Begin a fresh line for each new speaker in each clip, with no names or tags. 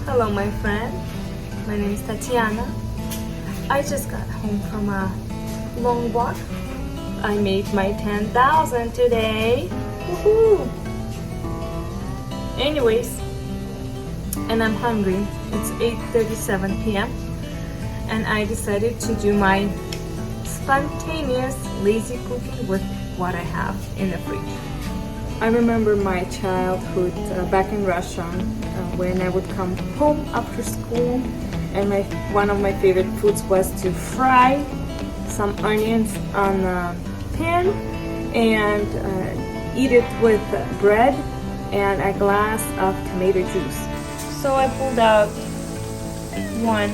Hello, my friend. My name is Tatiana. I just got home from a long walk. I made my 10,000 today. Woohoo! Anyways, and I'm hungry. It's 8:37 p.m. and I decided to do my spontaneous lazy cooking with what I have in the fridge. I remember my childhood back in Russia when I would come home after school, and one of my favorite foods was to fry some onions on a pan and eat it with bread and a glass of tomato juice. So I pulled out one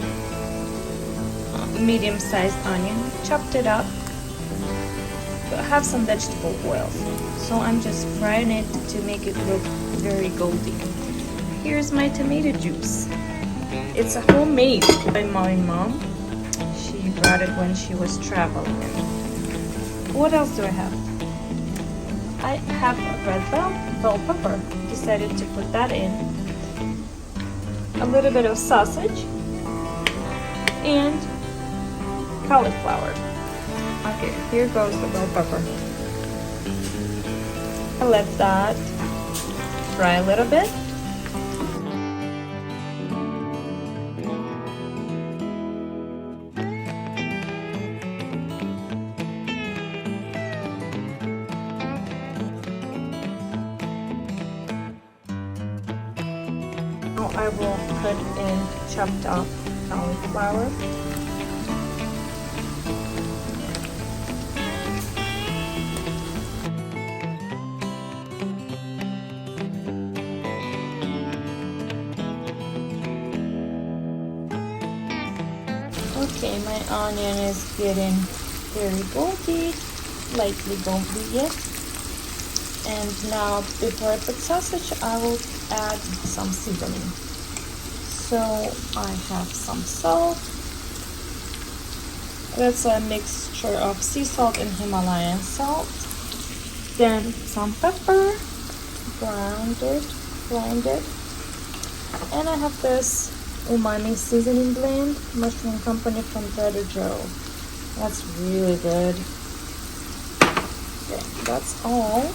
medium-sized onion, chopped it up, have some vegetable oil. So I'm just frying it to make it look very golden. Here's my tomato juice. It's a homemade by my mom. She brought it when she was traveling. What else do I have? I have a red bell pepper. Decided to put that in. A little bit of sausage and cauliflower. Okay, here goes the bell pepper. I let that fry a little bit. Now I will put in chopped up cauliflower. Okay, my onion is getting very goldy, lightly goldy yet. And now before I put sausage, I will add some seasoning. So I have some salt. That's a mixture of sea salt and Himalayan salt. Then some pepper, grounded. And I have this umami seasoning blend, Mushroom Company from Trader Joe. That's really good. Okay, that's all.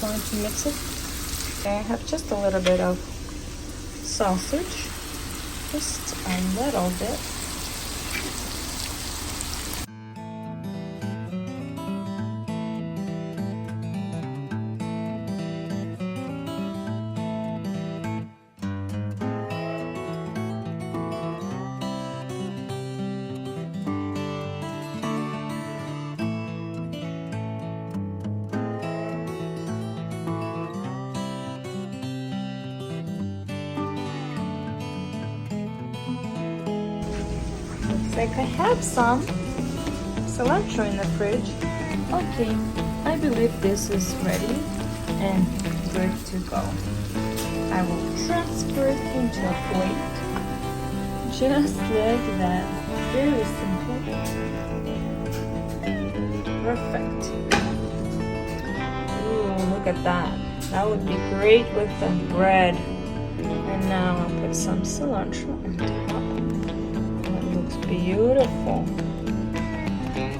I'm going to mix it. Okay, I have just a little bit of sausage, just a little bit. Like I have some cilantro in the fridge. Okay, I believe this is ready and good to go. I will transfer it into a plate. Just like that. Very simple. Perfect. Ooh, look at that. That would be great with the bread. And now I'll put some cilantro on top. Beautiful.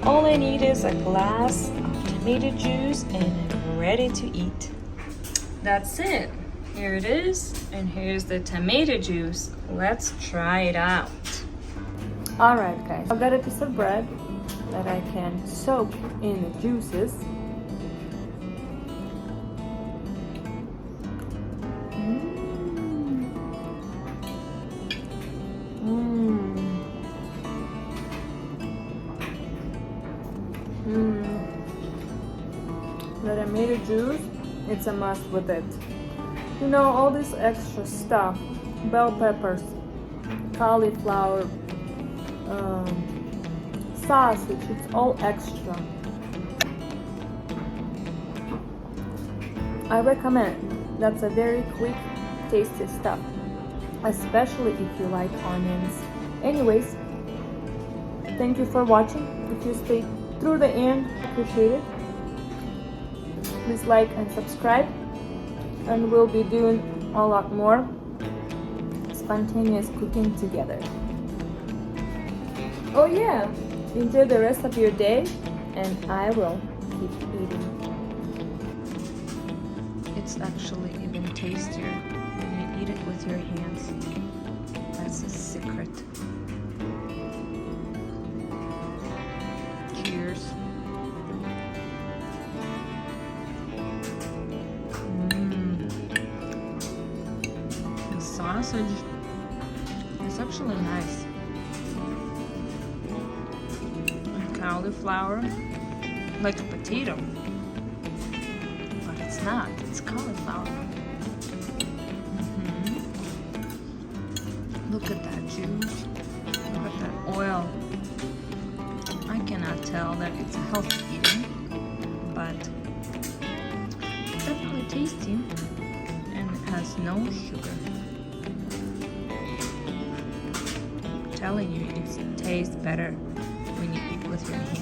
All I need is a glass of tomato juice and I'm ready to eat. That's it. Here it is, and here's the tomato juice. Let's try it out. Alright guys, I've got a piece of bread that I can soak in the juices. The tomato juice, it's a must with it. You know, all this extra stuff, bell peppers, cauliflower, sausage, it's all extra. I recommend. That's a very quick, tasty stuff, especially if you like onions. Anyways, thank you for watching. If you stayed through the end, appreciate it. Please like and subscribe, and we'll be doing a lot more. spontaneous cooking together. Oh yeah, enjoy the rest of your day and I will keep eating. It's actually even tastier when you eat it with your hands. That's the secret. Cheers. The sausage is actually nice. And cauliflower, like a potato. But it's not, it's cauliflower. Look at that juice. Look at that oil. I cannot tell that it's healthy eating, but it's definitely tasty and it has no sugar. I'm telling you, it tastes better when you eat with your hands.